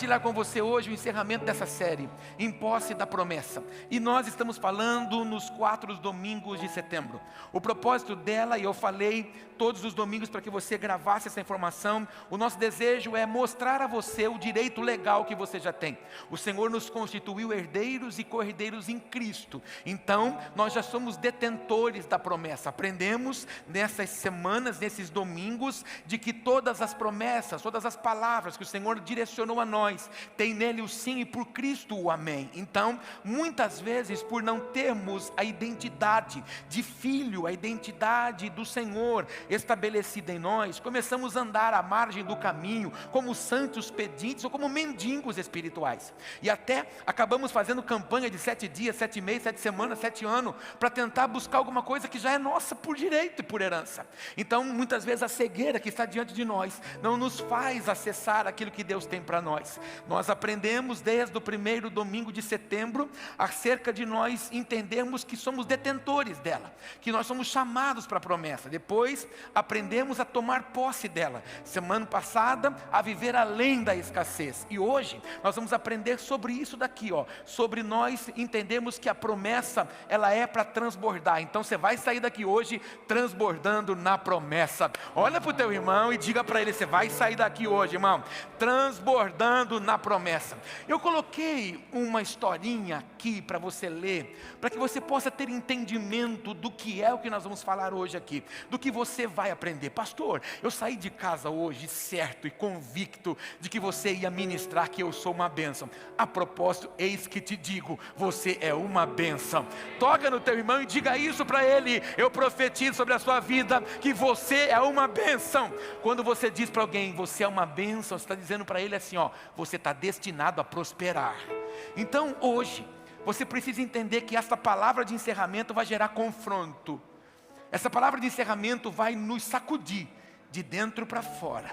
Compartilhar com você hoje o encerramento dessa série, Em Posse da Promessa. E nós estamos falando nos 4 domingos de setembro. O propósito dela, e eu falei todos os domingos para que você gravasse essa informação, o nosso desejo é mostrar a você o direito legal que você já tem. O Senhor nos constituiu herdeiros e co-herdeiros em Cristo. Então, nós já somos detentores da promessa. Aprendemos nessas semanas, nesses domingos, de que todas as promessas, todas as palavras que o Senhor direcionou a nós, tem nele o sim e por Cristo o amém. Então, muitas vezes, por não termos a identidade de filho, a identidade do Senhor estabelecida em nós, começamos a andar à margem do caminho, como santos pedintes ou como mendigos espirituais. E até acabamos fazendo campanha de 7 dias, 7 meses, 7 semanas, 7 anos, para tentar buscar alguma coisa que já é nossa por direito e por herança. Então, muitas vezes a cegueira que está diante de nós não nos faz acessar aquilo que Deus tem para nós. Nós aprendemos desde o primeiro domingo de setembro acerca de nós entendermos que somos detentores dela, que nós somos chamados para a promessa. Depois aprendemos a tomar posse dela. Semana passada, a viver além da escassez. E hoje nós vamos aprender sobre isso daqui, sobre nós entendermos que a promessa ela é para transbordar. Então você vai sair daqui hoje transbordando na promessa. Olha para o teu irmão e diga para ele: você vai sair daqui hoje, irmão, transbordando na promessa. Eu coloquei uma historinha aqui para você ler, para que você possa ter entendimento do que é o que nós vamos falar hoje aqui, do que você vai aprender. Pastor, eu saí de casa hoje certo e convicto de que você ia ministrar que eu sou uma bênção. A propósito, eis que te digo, você é uma bênção. Toca no teu irmão e diga isso para ele: eu profetizo sobre a sua vida que você é uma bênção. Quando você diz para alguém, você é uma bênção, você está dizendo para ele assim, você está destinado a prosperar. Então hoje, você precisa entender que essa palavra de encerramento vai gerar confronto. Essa palavra de encerramento vai nos sacudir de dentro para fora.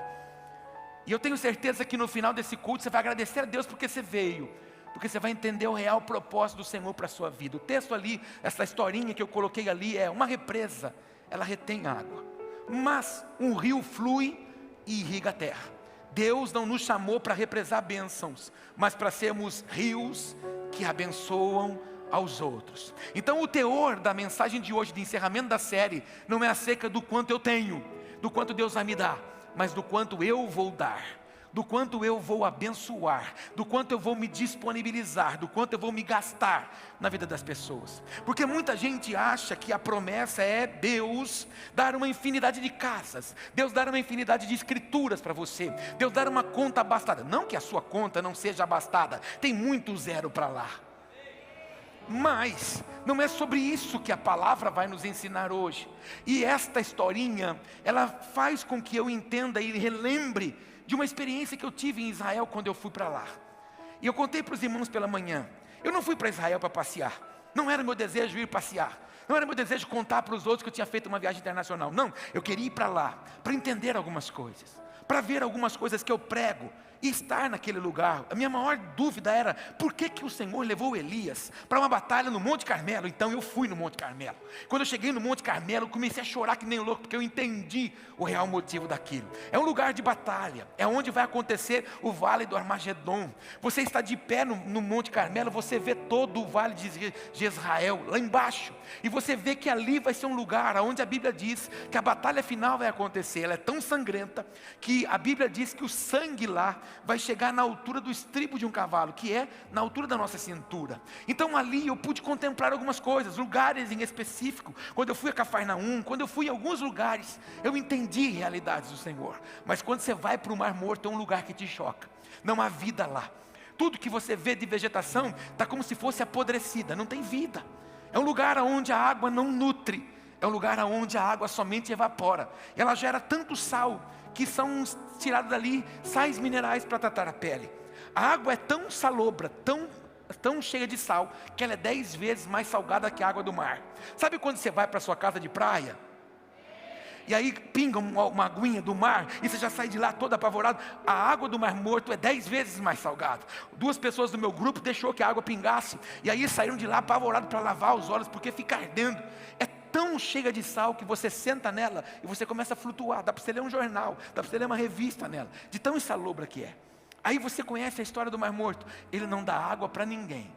E eu tenho certeza que no final desse culto você vai agradecer a Deus porque você veio, porque você vai entender o real propósito do Senhor para a sua vida. O texto ali, essa historinha que eu coloquei ali é uma represa, ela retém água, mas um rio flui e irriga a terra. Deus não nos chamou para represar bênçãos, mas para sermos rios que abençoam aos outros. Então o teor da mensagem de hoje, de encerramento da série, não é acerca do quanto eu tenho, do quanto Deus vai me dar, mas do quanto eu vou dar, do quanto eu vou abençoar, do quanto eu vou me disponibilizar, do quanto eu vou me gastar na vida das pessoas. Porque muita gente acha que a promessa é Deus dar uma infinidade de casas, Deus dar uma infinidade de escrituras para você, Deus dar uma conta abastada. Não que a sua conta não seja abastada, tem muito zero para lá. Mas não é sobre isso que a palavra vai nos ensinar hoje. E esta historinha, ela faz com que eu entenda e relembre de uma experiência que eu tive em Israel quando eu fui para lá. E eu contei para os irmãos pela manhã. Eu não fui para Israel para passear. Não era meu desejo ir passear. Não era meu desejo contar para os outros que eu tinha feito uma viagem internacional. Não, eu queria ir para lá, para entender algumas coisas, para ver algumas coisas que eu prego e estar naquele lugar. A minha maior dúvida era, por que o Senhor levou Elias para uma batalha no Monte Carmelo? Então eu fui no Monte Carmelo. Quando eu cheguei no Monte Carmelo, eu comecei a chorar que nem louco, porque eu entendi o real motivo daquilo. É um lugar de batalha, é onde vai acontecer o Vale do Armagedon. Você está de pé no Monte Carmelo, você vê todo o Vale de Jezrael lá embaixo, e você vê que ali vai ser um lugar onde a Bíblia diz que a batalha final vai acontecer. Ela é tão sangrenta que a Bíblia diz que o sangue lá vai chegar na altura do estribo de um cavalo, que é na altura da nossa cintura. Então ali eu pude contemplar algumas coisas, lugares em específico. Quando eu fui a Cafarnaum, quando eu fui em alguns lugares, eu entendi realidades do Senhor. Mas quando você vai para o Mar Morto, é um lugar que te choca. Não há vida lá. Tudo que você vê de vegetação está como se fosse apodrecida, não tem vida. É um lugar onde a água não nutre, é um lugar onde a água somente evapora. Ela gera tanto sal que são tirados dali sais minerais para tratar a pele. A água é tão salobra, tão cheia de sal, que ela é 10 vezes mais salgada que a água do mar. Sabe quando você vai para a sua casa de praia? E aí pinga uma aguinha do mar, e você já sai de lá todo apavorado. A água do Mar Morto é 10 vezes mais salgada. 2 pessoas do meu grupo deixou que a água pingasse, e aí saíram de lá apavorados para lavar os olhos, porque fica ardendo. É tão cheia de sal que você senta nela e você começa a flutuar. Dá para você ler um jornal, dá para você ler uma revista nela, de tão insalubra que é. Aí você conhece a história do Mar Morto. Ele não dá água para ninguém.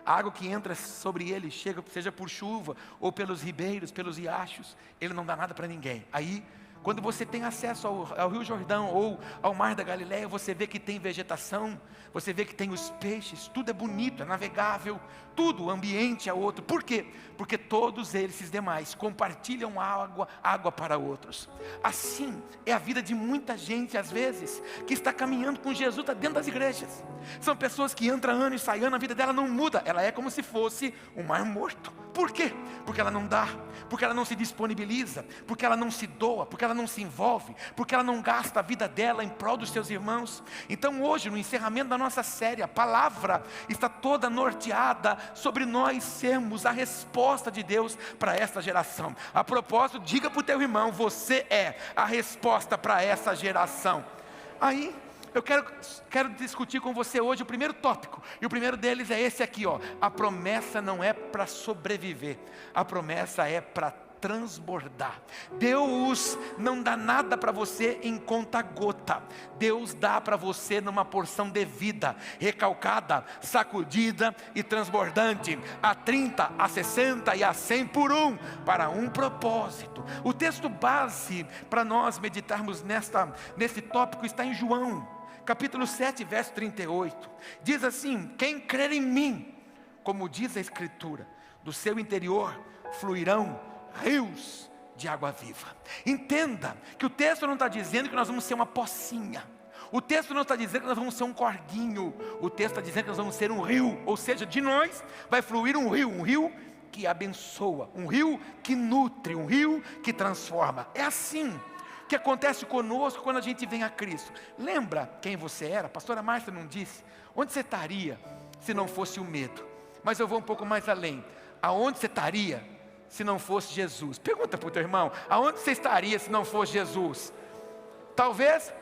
A água que entra sobre ele, chega, seja por chuva, ou pelos ribeiros, pelos riachos, ele não dá nada para ninguém. Aí, quando você tem acesso ao Rio Jordão, ou ao Mar da Galileia, você vê que tem vegetação, você vê que tem os peixes, tudo é bonito, é navegável, tudo, o ambiente é outro. Por quê? Porque todos esses demais compartilham água para outros. Assim é a vida de muita gente, às vezes, que está caminhando com Jesus, está dentro das igrejas. São pessoas que entram ano e saem ano, a vida dela não muda, ela é como se fosse um mar morto. Por quê? Porque ela não dá, porque ela não se disponibiliza, porque ela não se doa, porque ela não se envolve, porque ela não gasta a vida dela em prol dos seus irmãos. Então hoje, no encerramento da nossa série, a palavra está toda norteada sobre nós sermos a resposta de Deus para esta geração. A propósito, diga para o teu irmão, você é a resposta para essa geração. Aí, eu quero discutir com você hoje o primeiro tópico, e o primeiro deles é esse aqui, ó. A promessa não é para sobreviver, a promessa é para transbordar. Deus não dá nada para você em conta-gota, Deus dá para você numa porção devida, recalcada, sacudida e transbordante, a 30, a 60 e a 100 por um, para um propósito. O texto base para nós meditarmos nesse tópico está em João, capítulo 7, verso 38, diz assim: quem crer em mim, como diz a Escritura, do seu interior fluirão rios de água viva. Entenda que o texto não está dizendo que nós vamos ser uma pocinha, o texto não está dizendo que nós vamos ser um corguinho, o texto está dizendo que nós vamos ser um rio, ou seja, de nós vai fluir um rio que abençoa, um rio que nutre, um rio que transforma. É assim que acontece conosco quando a gente vem a Cristo. Lembra quem você era? A pastora Márcia não disse? Onde você estaria se não fosse o medo? Mas eu vou um pouco mais além. Aonde você estaria se não fosse Jesus? Pergunta para o teu irmão, aonde você estaria se não fosse Jesus? Talvez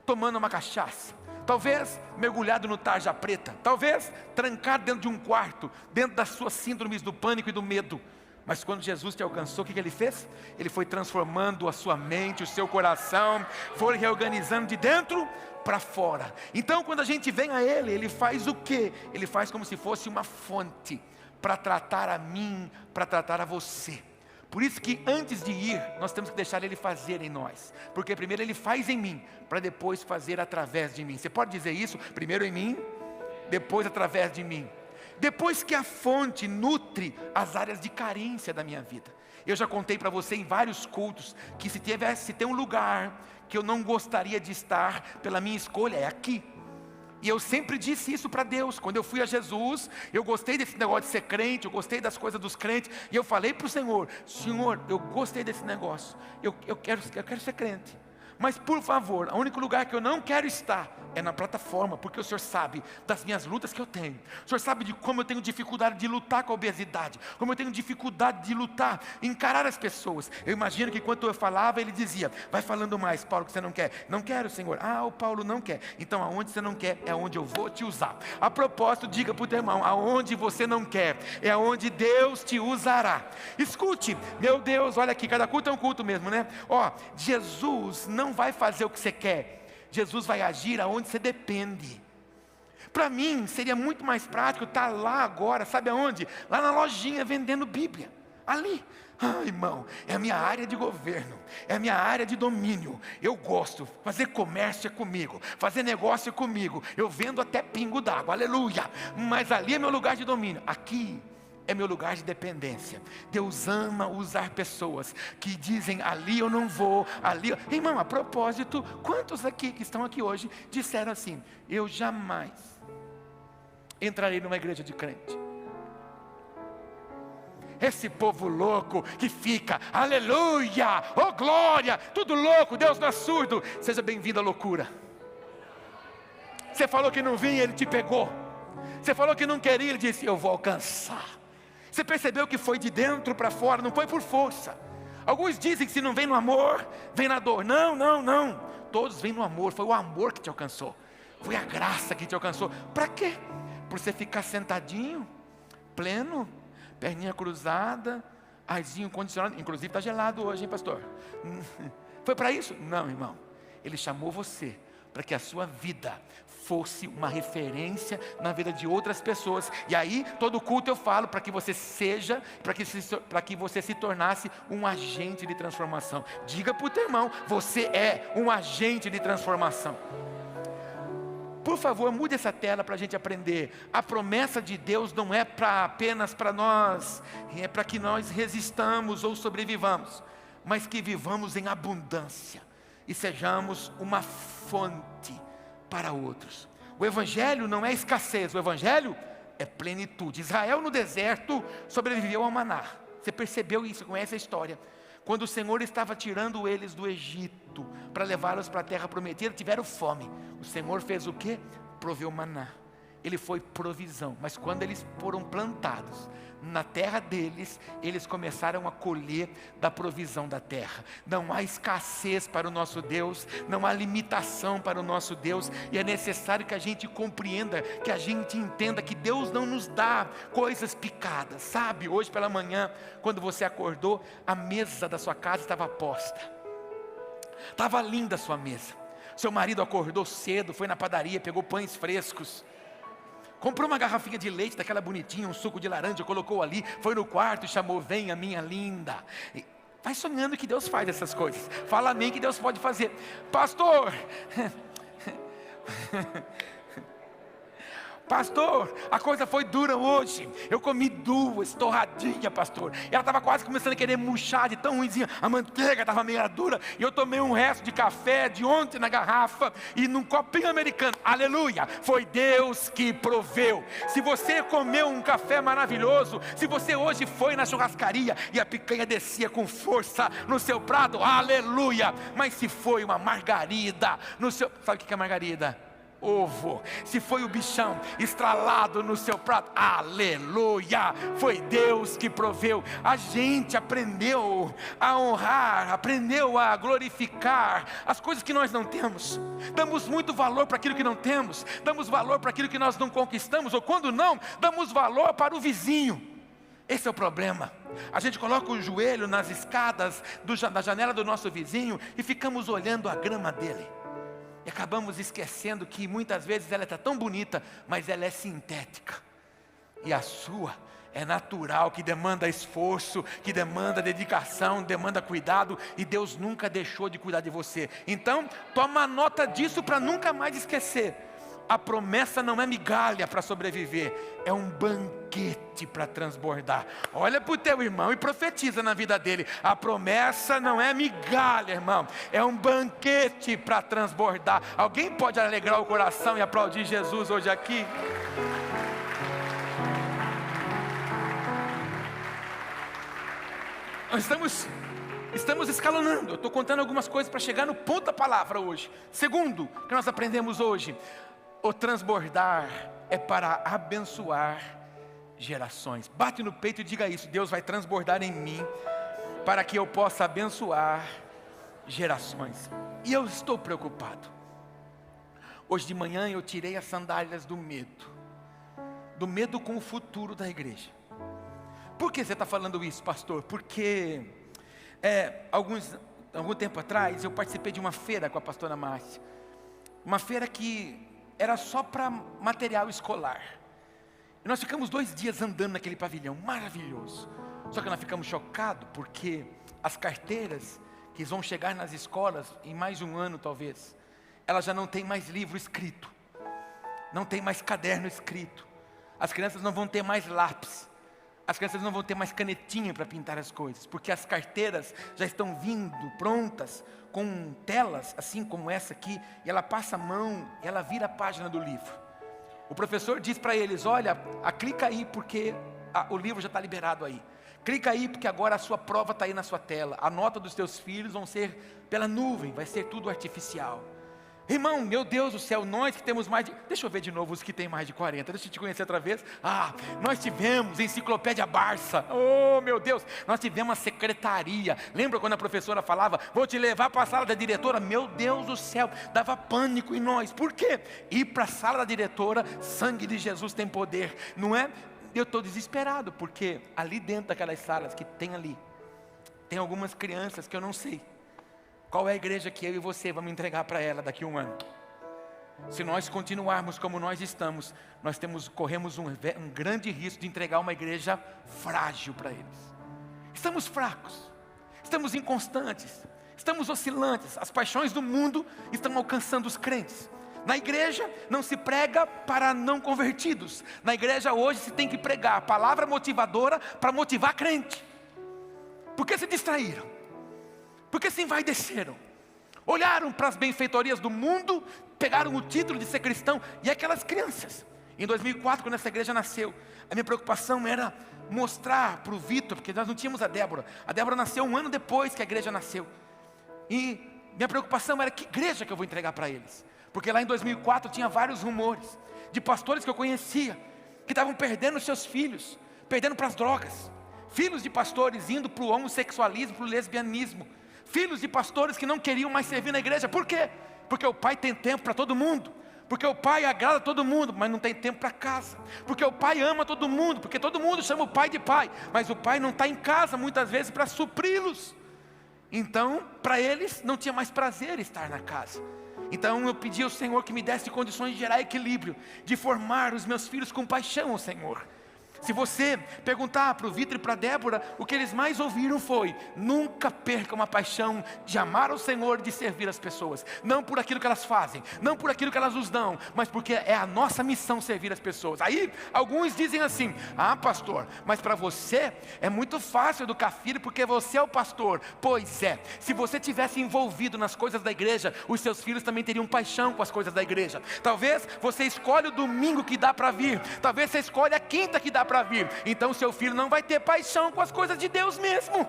tomando uma cachaça, talvez mergulhado no tarja preta, talvez trancado dentro de um quarto, dentro das suas síndromes do pânico e do medo. Mas quando Jesus te alcançou, o que ele fez? Ele foi transformando a sua mente, o seu coração, foi reorganizando de dentro para fora. Então quando a gente vem a Ele, Ele faz o quê? Ele faz como se fosse uma fonte, para tratar a mim, para tratar a você. Por isso que antes de ir, nós temos que deixar Ele fazer em nós. Porque primeiro Ele faz em mim, para depois fazer através de mim. Você pode dizer isso? Primeiro em mim, depois através de mim. Depois que a fonte nutre as áreas de carência da minha vida. Eu já contei para você em vários cultos, que se tem um lugar que eu não gostaria de estar pela minha escolha, é aqui. E eu sempre disse isso para Deus. Quando eu fui a Jesus, eu gostei desse negócio de ser crente, eu gostei das coisas dos crentes, e eu falei para o Senhor: Senhor, eu gostei desse negócio, eu quero ser crente, mas por favor, o único lugar que eu não quero estar é na plataforma, porque o Senhor sabe das minhas lutas que eu tenho, o Senhor sabe de como eu tenho dificuldade de lutar com a obesidade, como eu tenho dificuldade de lutar, encarar as pessoas. Eu imagino que enquanto eu falava, Ele dizia: vai falando mais, Paulo, que você não quer. Não quero, Senhor. Ah, o Paulo não quer. Então aonde você não quer, é onde eu vou te usar. A propósito, diga para o teu irmão: aonde você não quer, é aonde Deus te usará. Escute, meu Deus, olha aqui, cada culto é um culto mesmo, né? Ó, Jesus não vai fazer o que você quer, Jesus vai agir aonde você depende. Para mim seria muito mais prático estar lá agora, sabe aonde? Lá na lojinha vendendo Bíblia, ali. Ah, irmão, é a minha área de governo, é a minha área de domínio. Eu gosto, fazer comércio é comigo, fazer negócio é comigo. Eu vendo até pingo d'água, aleluia. Mas ali é meu lugar de domínio, aqui é meu lugar de dependência. Deus ama usar pessoas que dizem: ali eu não vou, ali. Irmão, a propósito, quantos aqui que estão aqui hoje disseram assim: eu jamais entrarei numa igreja de crente? Esse povo louco que fica, aleluia, oh glória, tudo louco, Deus não é surdo. Seja bem-vindo à loucura. Você falou que não vinha, Ele te pegou. Você falou que não queria, Ele disse: eu vou alcançar. Você percebeu que foi de dentro para fora, não foi por força. Alguns dizem que se não vem no amor, vem na dor. Não, não, não. Todos vêm no amor. Foi o amor que te alcançou. Foi a graça que te alcançou. Para quê? Por você ficar sentadinho, pleno, perninha cruzada, arzinho condicionado. Inclusive está gelado hoje, hein, pastor? Foi para isso? Não, irmão. Ele chamou você para que a sua vida fosse uma referência na vida de outras pessoas. E aí, todo culto eu falo para que você seja, para que você se tornasse um agente de transformação. Diga para o teu irmão, você é um agente de transformação. Por favor, mude essa tela para a gente aprender. A promessa de Deus não é apenas para nós, é para que nós resistamos ou sobrevivamos, mas que vivamos em abundância e sejamos uma fonte para outros. O Evangelho não é escassez, o Evangelho é plenitude. Israel no deserto sobreviveu ao maná. Você percebeu isso, conhece a história. Quando o Senhor estava tirando eles do Egito para levá-los para a terra prometida, tiveram fome. O Senhor fez o quê? Proveu maná. Ele foi provisão. Mas quando eles foram plantados na terra deles, eles começaram a colher da provisão da terra. Não há escassez para o nosso Deus, não há limitação para o nosso Deus, e é necessário que a gente compreenda, que a gente entenda que Deus não nos dá coisas picadas, sabe? Hoje pela manhã, quando você acordou, a mesa da sua casa estava posta, estava linda a sua mesa. Seu marido acordou cedo, foi na padaria, pegou pães frescos, comprou uma garrafinha de leite daquela bonitinha, um suco de laranja, colocou ali, foi no quarto e chamou, venha minha linda. Vai sonhando que Deus faz essas coisas. Fala amém que Deus pode fazer. Pastor, pastor, a coisa foi dura hoje. Eu comi 2 torradinhas, pastor. Ela estava quase começando a querer murchar de tão ruimzinha. A manteiga estava meio dura. E eu tomei um resto de café de ontem na garrafa e num copinho americano. Aleluia! Foi Deus que proveu. Se você comeu um café maravilhoso, se você hoje foi na churrascaria e a picanha descia com força no seu prato, aleluia! Mas se foi uma margarida no seu... Sabe o que é margarida? Ovo. Se foi o bichão estralado no seu prato, aleluia, foi Deus que proveu. A gente aprendeu a honrar, aprendeu a glorificar as coisas que nós não temos. Damos muito valor para aquilo que não temos, damos valor para aquilo que nós não conquistamos, ou quando não, damos valor para o vizinho. Esse é o problema. A gente coloca o joelho nas escadas da janela do nosso vizinho e ficamos olhando a grama dele. E acabamos esquecendo que muitas vezes ela está tão bonita, mas ela é sintética. E a sua é natural, que demanda esforço, que demanda dedicação, demanda cuidado. E Deus nunca deixou de cuidar de você. Então, toma nota disso para nunca mais esquecer. A promessa não é migalha para sobreviver, é um banquete para transbordar. Olha para o teu irmão e profetiza na vida dele. A promessa não é migalha, irmão, é um banquete para transbordar. Alguém pode alegrar o coração e aplaudir Jesus hoje aqui? Nós estamos escalonando. Eu estou contando algumas coisas para chegar no ponto da palavra hoje. Segundo, que nós aprendemos hoje: o transbordar é para abençoar gerações. Bate no peito e diga isso: Deus vai transbordar em mim para que eu possa abençoar gerações. E eu estou preocupado. Hoje de manhã eu tirei as sandálias do medo com o futuro da igreja. Por que você está falando isso, pastor? Porque algum tempo atrás eu participei de uma feira com a pastora Márcia. Uma feira que era só para material escolar. E nós ficamos 2 dias andando naquele pavilhão, maravilhoso. Só que nós ficamos chocados, porque as carteiras que vão chegar nas escolas, em mais de um ano talvez, elas já não têm mais livro escrito, não tem mais caderno escrito. As crianças não vão ter mais lápis, as crianças não vão ter mais canetinha para pintar as coisas, porque as carteiras já estão vindo prontas, com telas, assim como essa aqui, e ela passa a mão, e ela vira a página do livro. O professor diz para eles: olha, clica aí porque o livro já está liberado aí. Clica aí porque agora a sua prova está aí na sua tela. A nota dos teus filhos vão ser pela nuvem, vai ser tudo artificial. Irmão, meu Deus do céu, nós que temos mais de... Deixa eu ver de novo os que tem mais de 40, deixa eu te conhecer outra vez. Nós tivemos Enciclopédia Barça, oh meu Deus, nós tivemos a secretaria. Lembra quando a professora falava: vou te levar para a sala da diretora? Meu Deus do céu, dava pânico em nós. Por quê? Ir para a sala da diretora, sangue de Jesus tem poder, não é? Eu estou desesperado, porque ali dentro daquelas salas que tem ali, tem algumas crianças que eu não sei qual é a igreja que eu e você vamos entregar para ela daqui a um ano. Se nós continuarmos como nós estamos, corremos um grande risco de entregar uma igreja frágil para eles. Estamos fracos, estamos inconstantes, estamos oscilantes. As paixões do mundo estão alcançando os crentes. Na igreja não se prega para não convertidos. Na igreja hoje se tem que pregar a palavra motivadora para motivar crente. Por que se distraíram? Por que se envaideceram? Olharam para as benfeitorias do mundo, pegaram o título de ser cristão. E aquelas crianças, em 2004, quando essa igreja nasceu, a minha preocupação era mostrar para o Vitor, porque nós não tínhamos a Débora nasceu um ano depois que a igreja nasceu, e minha preocupação era que igreja que eu vou entregar para eles, porque lá em 2004 tinha vários rumores, de pastores que eu conhecia, que estavam perdendo seus filhos, perdendo para as drogas, filhos de pastores indo para o homossexualismo, para o lesbianismo, filhos de pastores que não queriam mais servir na igreja. Por quê? Porque o pai tem tempo para todo mundo, porque o pai agrada todo mundo, mas não tem tempo para casa, porque o pai ama todo mundo, porque todo mundo chama o pai de pai, mas o pai não está em casa muitas vezes para supri-los. Então para eles não tinha mais prazer estar na casa. Então eu pedi ao Senhor que me desse condições de gerar equilíbrio, de formar os meus filhos com paixão ao Senhor. Se você perguntar para o Vitor e para a Débora, o que eles mais ouviram foi: nunca perca uma paixão de amar o Senhor e de servir as pessoas. Não por aquilo que elas fazem, não por aquilo que elas nos dão, mas porque é a nossa missão servir as pessoas. Aí alguns dizem assim: ah, pastor, mas para você é muito fácil educar filho porque você é o pastor. Pois é, se você tivesse envolvido nas coisas da igreja, os seus filhos também teriam paixão com as coisas da igreja. Talvez você escolhe o domingo que dá para vir, talvez você escolhe a quinta que dá para vir, então seu filho não vai ter paixão com as coisas de Deus mesmo.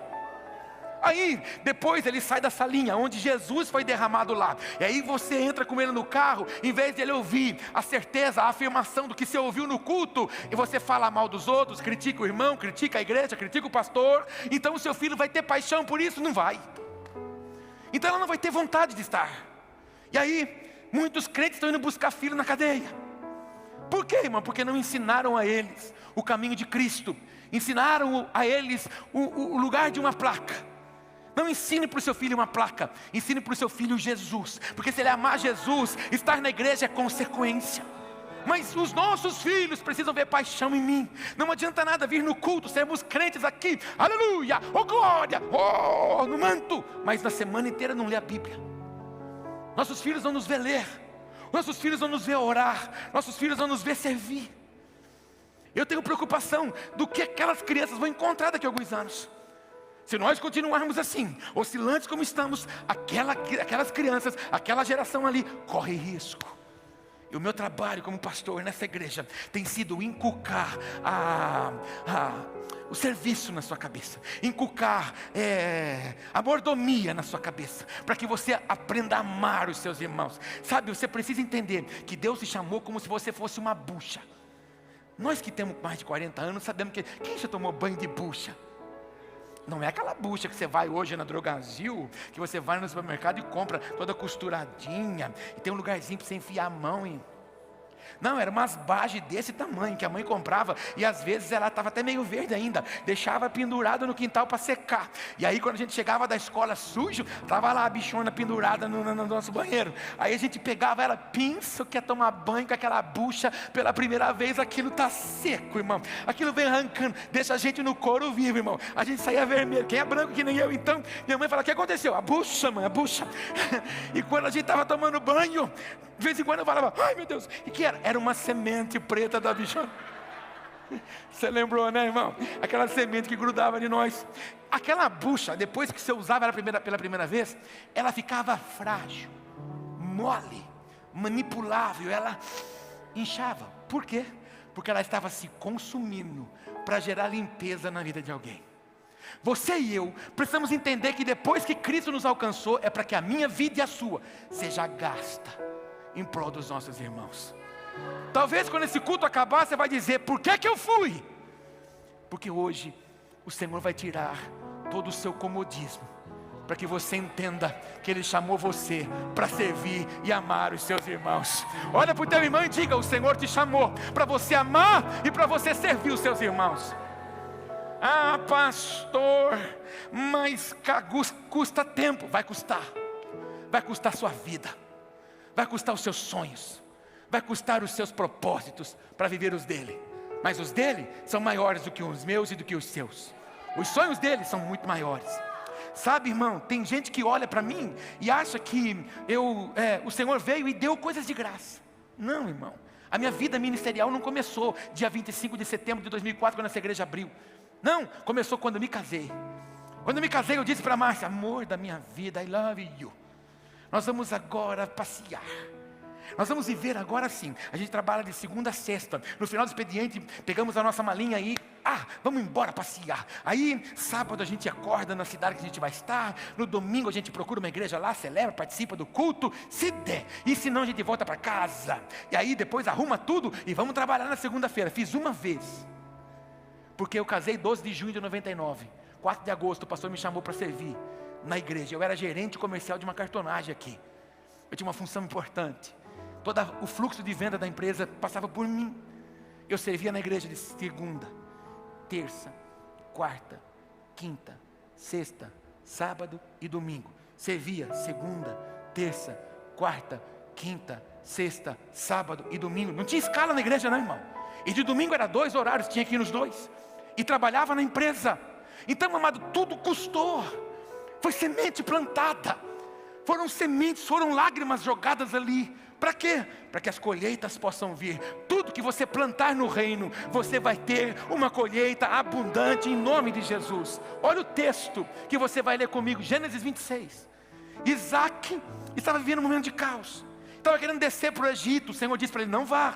Aí depois ele sai da salinha onde Jesus foi derramado lá, e aí você entra com ele no carro, em vez de ele ouvir a certeza, a afirmação do que você ouviu no culto, e você fala mal dos outros, critica o irmão, critica a igreja, critica o pastor, então o seu filho vai ter paixão por isso? Não vai. Então ela não vai ter vontade de estar. E aí muitos crentes estão indo buscar filho na cadeia. Por quê, irmão? Porque não ensinaram a eles o caminho de Cristo, ensinaram a eles o lugar de uma placa. Não ensine para o seu filho uma placa, ensine para o seu filho Jesus, porque se ele amar Jesus, estar na igreja é consequência. Mas os nossos filhos precisam ver paixão em mim. Não adianta nada vir no culto, sermos crentes aqui, aleluia, oh glória, oh no manto, mas na semana inteira não lê a Bíblia. Nossos filhos vão nos ver ler, nossos filhos vão nos ver orar, nossos filhos vão nos ver servir. Eu tenho preocupação do que aquelas crianças vão encontrar daqui a alguns anos. Se nós continuarmos assim, oscilantes como estamos, aquelas crianças, aquela geração ali, corre risco. E o meu trabalho como pastor nessa igreja tem sido inculcar o serviço na sua cabeça, inculcar a mordomia na sua cabeça, para que você aprenda a amar os seus irmãos. Sabe, você precisa entender que Deus te chamou como se você fosse uma bucha. Nós que temos mais de 40 anos sabemos que quem já tomou banho de bucha? Não é aquela bucha que você vai hoje na Drogazil, que você vai no supermercado e compra toda costuradinha, e tem um lugarzinho para você enfiar a mão em... Não, era umas bages desse tamanho que a mãe comprava, e às vezes ela estava até meio verde ainda, deixava pendurada no quintal para secar. E aí quando a gente chegava da escola sujo, estava lá a bichona pendurada no nosso banheiro. Aí a gente pegava ela, pensa que ia tomar banho com aquela bucha pela primeira vez, aquilo está seco, irmão. Aquilo vem arrancando, deixa a gente no couro vivo, irmão. A gente saía vermelho, quem é branco que nem eu então? Minha mãe fala: o que aconteceu? A bucha, mãe, a bucha. E quando a gente estava tomando banho, de vez em quando eu falava: ai meu Deus, o que era? Era uma semente preta da bichona. Você lembrou, né, irmão? Aquela semente que grudava de nós. Aquela bucha, depois que você usava ela pela primeira vez, ela ficava frágil, mole, manipulável, ela inchava. Por quê? Porque ela estava se consumindo para gerar limpeza na vida de alguém. Você e eu precisamos entender que depois que Cristo nos alcançou, é para que a minha vida e a sua seja gasta em prol dos nossos irmãos. Talvez quando esse culto acabar, você vai dizer: por que eu fui? Porque hoje o Senhor vai tirar todo o seu comodismo, para que você entenda que Ele chamou você para servir e amar os seus irmãos. Olha para o teu irmão e diga: o Senhor te chamou para você amar e para você servir os seus irmãos. Ah, pastor, mas custa tempo. Vai custar sua vida, vai custar os seus sonhos, vai custar os seus propósitos para viver os dele. Mas os dele são maiores do que os meus e do que os seus. Os sonhos dele são muito maiores. Sabe, irmão, tem gente que olha para mim e acha que o Senhor veio e deu coisas de graça. Não, irmão. A minha vida ministerial não começou dia 25 de setembro de 2004, quando essa igreja abriu. Não, começou quando eu me casei. Quando eu me casei, eu disse para a Márcia: amor da minha vida, I love you. Nós vamos agora passear. Nós vamos viver agora sim. A gente trabalha de segunda a sexta. No final do expediente, pegamos a nossa malinha e vamos embora passear. Aí, sábado a gente acorda na cidade que a gente vai estar. No domingo a gente procura uma igreja lá, celebra, participa do culto, se der. E se não, a gente volta para casa. E aí depois arruma tudo e vamos trabalhar na segunda-feira. Fiz uma vez. Porque eu casei 12 de junho de 99. 4 de agosto o pastor me chamou para servir na igreja. Eu era gerente comercial de uma cartonagem aqui. Eu tinha uma função importante. Todo o fluxo de venda da empresa passava por mim. Eu servia na igreja de segunda, terça, quarta, quinta, sexta, sábado e domingo. Servia segunda, terça, quarta, quinta, sexta, sábado e domingo. Não tinha escala na igreja não, irmão. E de domingo era 2 horários, tinha que ir nos 2. E trabalhava na empresa. Então, amado, tudo custou. Foi semente plantada. Foram sementes, foram lágrimas jogadas ali. Para quê? Para que as colheitas possam vir. Tudo que você plantar no reino, você vai ter uma colheita abundante em nome de Jesus. Olha o texto que você vai ler comigo, Gênesis 26. Isaac estava vivendo um momento de caos. Estava querendo descer para o Egito. O Senhor disse para ele: não vá,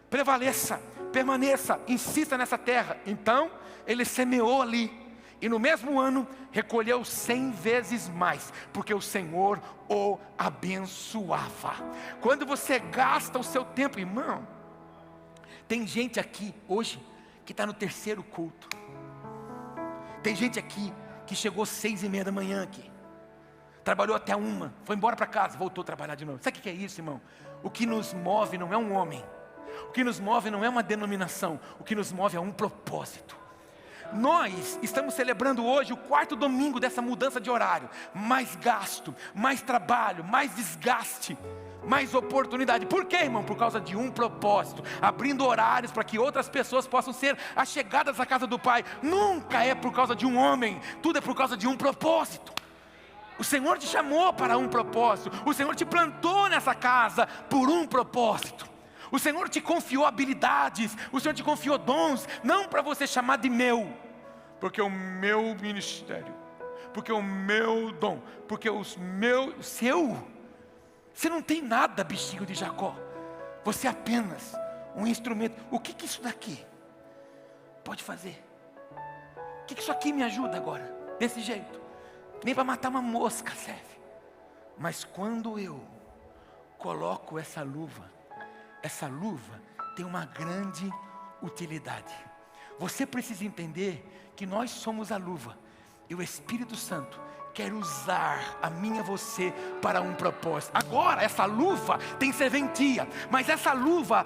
prevaleça, permaneça, insista nessa terra. Então ele semeou ali. E no mesmo ano, recolheu 100 vezes mais, porque o Senhor o abençoava. Quando você gasta o seu tempo, irmão, tem gente aqui hoje, que está no 3º culto. Tem gente aqui, que chegou 6:30 da manhã aqui. Trabalhou até 1, foi embora para casa, voltou a trabalhar de novo. Sabe o que é isso, irmão? O que nos move não é um homem. O que nos move não é uma denominação. O que nos move é um propósito. Nós estamos celebrando hoje o 4º domingo dessa mudança de horário. Mais gasto, mais trabalho, mais desgaste, mais oportunidade. Por quê, irmão? Por causa de um propósito. Abrindo horários para que outras pessoas possam ser achegadas à casa do Pai. Nunca é por causa de um homem. Tudo é por causa de um propósito. O Senhor te chamou para um propósito. O Senhor te plantou nessa casa por um propósito. O Senhor te confiou habilidades, o Senhor te confiou dons, não para você chamar de meu, porque o meu ministério, porque o meu dom, porque seu. Você não tem nada, bichinho de Jacó. Você é apenas um instrumento. O que isso daqui pode fazer? O que isso aqui me ajuda agora? Desse jeito. Nem para matar uma mosca serve. Mas quando eu coloco essa luva tem uma grande utilidade. Você precisa entender que nós somos a luva. E o Espírito Santo quer usar a mim e você para um propósito. Agora, essa luva tem serventia. Mas essa luva,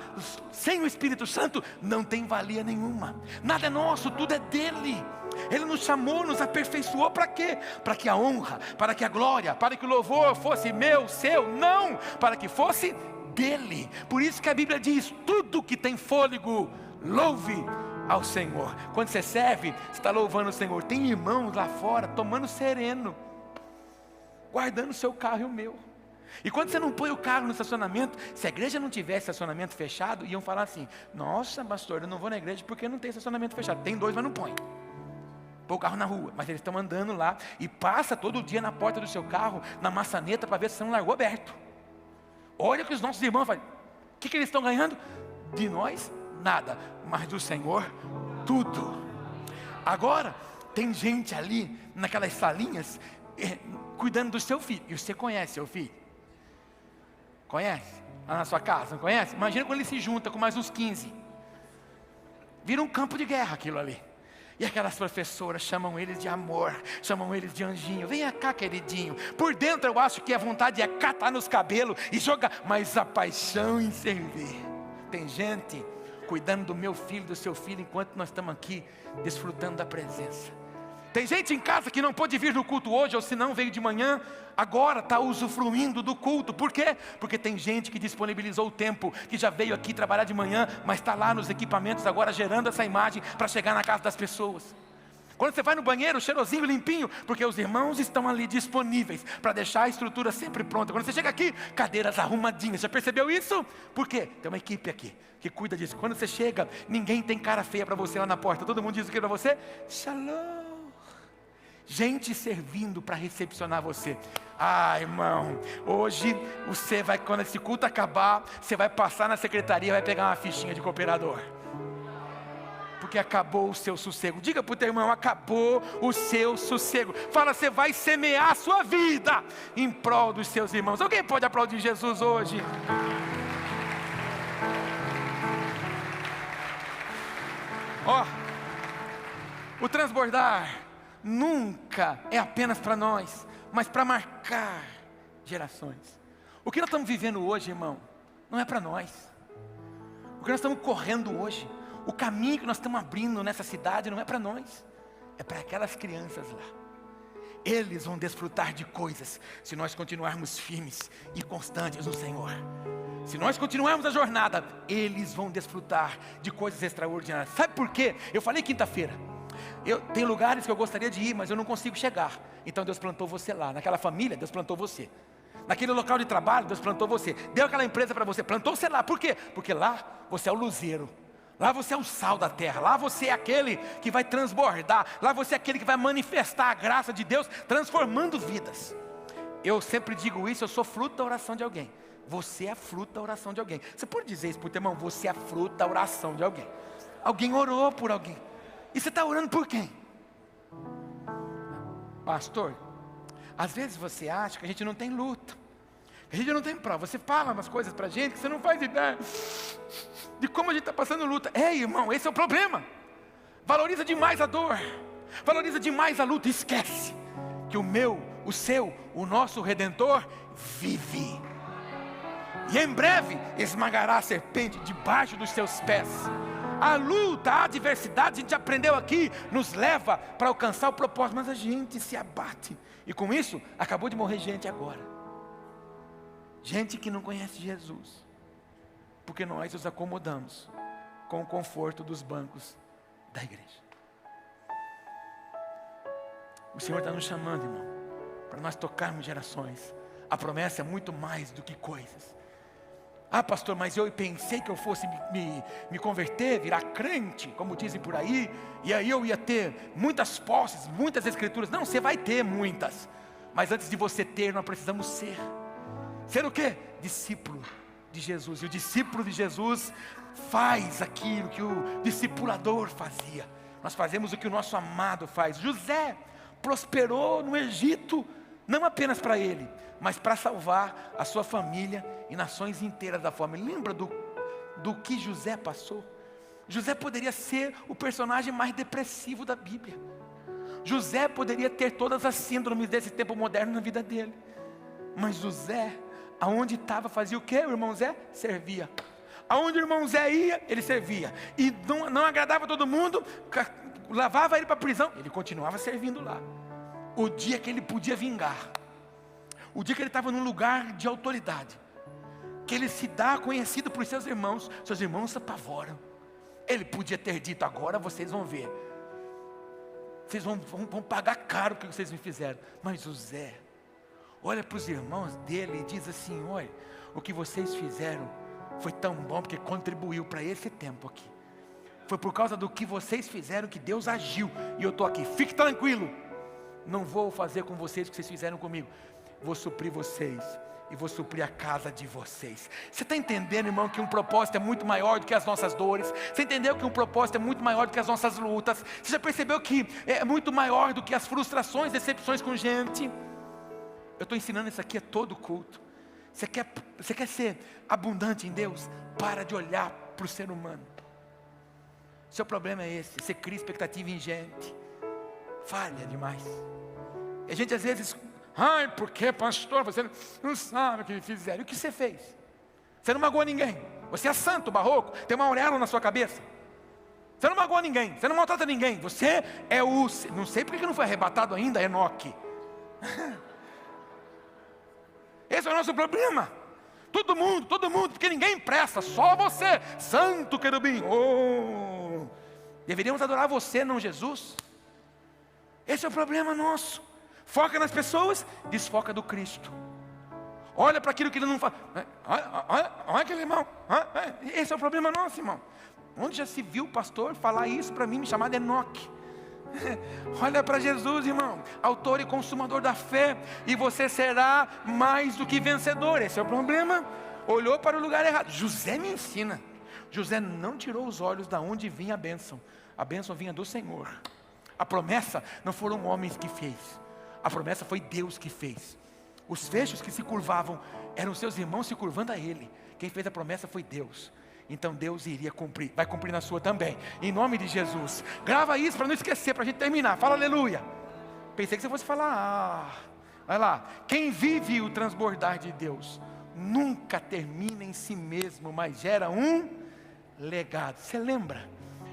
sem o Espírito Santo, não tem valia nenhuma. Nada é nosso, tudo é dele. Ele nos chamou, nos aperfeiçoou para quê? Para que a honra, para que a glória, para que o louvor fosse meu, seu. Não, para que fosse dele. Por isso que a Bíblia diz: tudo que tem fôlego, louve ao Senhor. Quando você serve, você está louvando o Senhor. Tem irmãos lá fora tomando sereno, guardando o seu carro e o meu. E quando você não põe o carro no estacionamento, se a igreja não tivesse estacionamento fechado, iam falar assim: nossa, pastor, eu não vou na igreja porque não tem estacionamento fechado. Tem 2, mas não põe. Põe o carro na rua. Mas eles estão andando lá e passa todo dia na porta do seu carro, na maçaneta, para ver se você não largou aberto. Olha o que os nossos irmãos fazem. O que eles estão ganhando? De nós, nada. Mas do Senhor, tudo. Agora, tem gente ali, naquelas salinhas, cuidando do seu filho. E você conhece seu filho? Conhece? Lá na sua casa, não conhece? Imagina quando ele se junta com mais uns 15. Vira um campo de guerra aquilo ali. E aquelas professoras chamam eles de amor, chamam eles de anjinho. Venha cá, queridinho. Por dentro eu acho que a vontade é catar nos cabelos e jogar, mas a paixão em servir. Tem gente cuidando do meu filho, do seu filho, enquanto nós estamos aqui desfrutando da presença. Tem gente em casa que não pôde vir no culto hoje, ou se não veio de manhã, agora está usufruindo do culto. Por quê? Porque tem gente que disponibilizou o tempo, que já veio aqui trabalhar de manhã, mas está lá nos equipamentos agora gerando essa imagem para chegar na casa das pessoas. Quando você vai no banheiro, cheirosinho, limpinho, porque os irmãos estão ali disponíveis para deixar a estrutura sempre pronta. Quando você chega aqui, cadeiras arrumadinhas. Já percebeu isso? Por quê? Tem uma equipe aqui que cuida disso. Quando você chega, ninguém tem cara feia para você lá na porta. Todo mundo diz o que para você? Shalom. Gente servindo para recepcionar você. Ah, irmão, hoje você vai, quando esse culto acabar, você vai passar na secretaria e vai pegar uma fichinha de cooperador. Porque acabou o seu sossego. Diga para o teu irmão, acabou o seu sossego. Fala, você vai semear a sua vida em prol dos seus irmãos. Alguém pode aplaudir Jesus hoje? Ó, o transbordar nunca é apenas para nós, mas para marcar gerações. O que nós estamos vivendo hoje, irmão, não é para nós. O que nós estamos correndo hoje, o caminho que nós estamos abrindo nessa cidade não é para nós, é para aquelas crianças lá. Eles vão desfrutar de coisas se nós continuarmos firmes e constantes no Senhor. Se nós continuarmos a jornada, eles vão desfrutar de coisas extraordinárias. Sabe por quê? Eu falei quinta-feira, tem lugares que eu gostaria de ir, mas eu não consigo chegar. Então Deus plantou você lá. Naquela família, Deus plantou você. Naquele local de trabalho, Deus plantou você. Deu aquela empresa para você, plantou você lá. Por quê? Porque lá você é o luzeiro. Lá você é o sal da terra. Lá você é aquele que vai transbordar. Lá você é aquele que vai manifestar a graça de Deus, transformando vidas. Eu sempre digo isso, eu sou fruto da oração de alguém. Você é fruto da oração de alguém. Você pode dizer isso para o teu irmão? Você é fruto da oração de alguém. Alguém orou por alguém. E você está orando por quem? Pastor, às vezes você acha que a gente não tem luta, que a gente não tem prova. Você fala umas coisas para a gente que você não faz ideia de como a gente está passando luta. Ei, irmão, esse é o problema. Valoriza demais a dor, valoriza demais a luta. Esquece que o meu, o seu, o nosso Redentor vive. E em breve esmagará a serpente debaixo dos seus pés. A luta, a adversidade, a gente aprendeu aqui, nos leva para alcançar o propósito, mas a gente se abate. E com isso, acabou de morrer gente agora. Gente que não conhece Jesus. Porque nós os acomodamos com o conforto dos bancos da igreja. O Senhor está nos chamando, irmão, para nós tocarmos gerações. A promessa é muito mais do que coisas. Ah, pastor, mas eu pensei que eu fosse me converter, virar crente, como dizem por aí, e aí eu ia ter muitas posses, muitas escrituras. Não, você vai ter muitas, mas antes de você ter, nós precisamos ser. Ser o quê? Discípulo de Jesus. E o discípulo de Jesus faz aquilo que o discipulador fazia. Nós fazemos o que o nosso amado faz. José prosperou no Egito, não apenas para ele, mas para salvar a sua família e nações inteiras da fome. Lembra do que José passou? José poderia ser o personagem mais depressivo da Bíblia. José poderia ter todas as síndromes desse tempo moderno na vida dele. Mas José, aonde estava, fazia o quê? O irmão Zé servia. Aonde o irmão Zé ia, ele servia. E não agradava todo mundo, lavava ele para a prisão, ele continuava servindo lá. O dia que ele podia vingar, o dia que ele estava num lugar de autoridade, que ele se dá conhecido por seus irmãos se apavoram. Ele podia ter dito, agora vocês vão ver, vocês vão pagar caro o que vocês me fizeram. Mas José olha para os irmãos dele e diz assim, olha, o que vocês fizeram foi tão bom, porque contribuiu para esse tempo aqui. Foi por causa do que vocês fizeram que Deus agiu, e eu estou aqui, fique tranquilo. Não vou fazer com vocês o que vocês fizeram comigo. Vou suprir vocês e vou suprir a casa de vocês. Você está entendendo, irmão, que um propósito é muito maior do que as nossas dores? Você entendeu que um propósito é muito maior do que as nossas lutas? Você já percebeu que é muito maior do que as frustrações, decepções com gente? Eu estou ensinando isso aqui a todo culto. Você quer ser abundante em Deus? Para de olhar para o ser humano. Seu problema é esse, você cria expectativa em gente. Falha demais. E a gente às vezes, ai, porque pastor, você não sabe o que fizeram. E o que você fez? Você não magoou ninguém. Você é santo, barroco, tem uma auréola na sua cabeça. você não magoa ninguém, você não maltrata ninguém, você é o... Não sei porque não foi arrebatado ainda, Enoque. Esse é o nosso problema. Todo mundo, porque ninguém presta, só você, santo querubim. Oh, deveríamos adorar você, não Jesus. Esse é o problema nosso. Foca nas pessoas, desfoca do Cristo. Olha para aquilo que ele não faz. Olha aquele irmão. Esse é o problema nosso, irmão. Onde já se viu o pastor falar isso para mim, me chamar de Enoque? Olha para Jesus, irmão, autor e consumador da fé, e você será mais do que vencedor. Esse é o problema. Olhou para o lugar errado. José me ensina. José não tirou os olhos da onde vinha a bênção vinha do Senhor. A promessa não foram homens que fez, a promessa foi Deus que fez. Os fechos que se curvavam eram seus irmãos se curvando a ele. Quem fez a promessa foi Deus. Então Deus iria cumprir, vai cumprir na sua também, em nome de Jesus. Grava isso para não esquecer, para a gente terminar. Fala aleluia. Pensei que você fosse falar, vai lá. Quem vive o transbordar de Deus nunca termina em si mesmo, mas gera um legado. Você lembra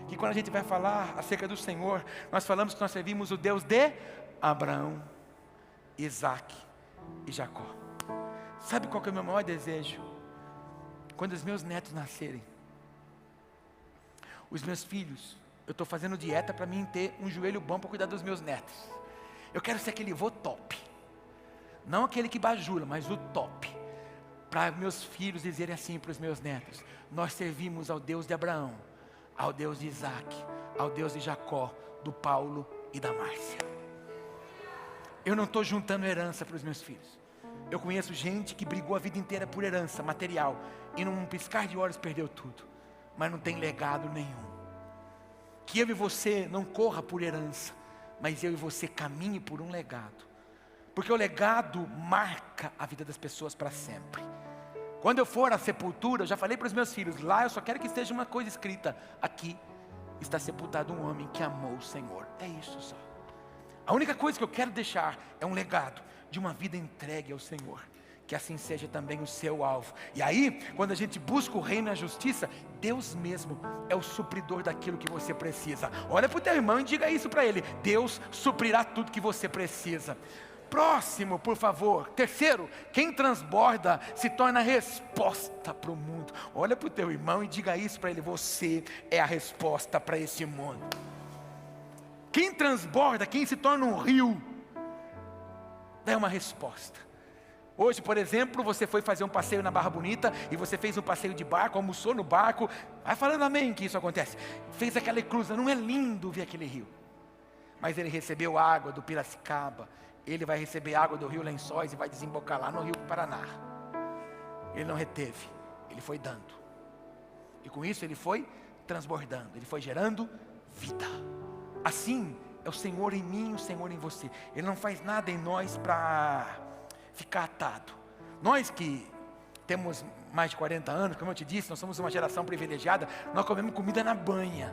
que quando a gente vai falar acerca do Senhor, nós falamos que nós servimos o Deus de Abraão, Isaac e Jacó. Sabe qual que é o meu maior desejo? Quando os meus netos nascerem, os meus filhos, eu estou fazendo dieta para mim ter um joelho bom para cuidar dos meus netos. Eu quero ser aquele vô top, não aquele que bajula, mas o top, para meus filhos dizerem assim para os meus netos: nós servimos ao Deus de Abraão, ao Deus de Isaac, ao Deus de Jacó, do Paulo e da Márcia. Eu não estou juntando herança para os meus filhos. Eu conheço gente que brigou a vida inteira por herança material e num piscar de olhos perdeu tudo, mas não tem legado nenhum. Que eu e você não corra por herança, mas eu e você caminhe por um legado, porque o legado marca a vida das pessoas para sempre. Quando eu for à sepultura, eu já falei para os meus filhos, lá eu só quero que esteja uma coisa escrita: aqui está sepultado um homem que amou o Senhor. É isso só. A única coisa que eu quero deixar é um legado de uma vida entregue ao Senhor. Que assim seja também o seu alvo. E aí, quando a gente busca o reino e a justiça, Deus mesmo é o supridor daquilo que você precisa. Olha para o teu irmão e diga isso para ele: Deus suprirá tudo que você precisa. Próximo, por favor. Terceiro, quem transborda se torna resposta para o mundo. Olha para o teu irmão e diga isso para ele: você é a resposta para esse mundo. Quem transborda, quem se torna um rio, dá uma resposta. Hoje, por exemplo, você foi fazer um passeio na Barra Bonita e você fez um passeio de barco, almoçou no barco. Vai falando amém que isso acontece. Fez aquela eclusa, não é lindo ver aquele rio? Mas ele recebeu água do Piracicaba, ele vai receber água do Rio Lençóis e vai desembocar lá no Rio Paraná. Ele não reteve, ele foi dando. E com isso ele foi transbordando, ele foi gerando vida. Assim é o Senhor em mim e o Senhor em você. Ele não faz nada em nós para ficar atado. Nós que temos mais de 40 anos, como eu te disse, nós somos uma geração privilegiada. Nós comemos comida na banha.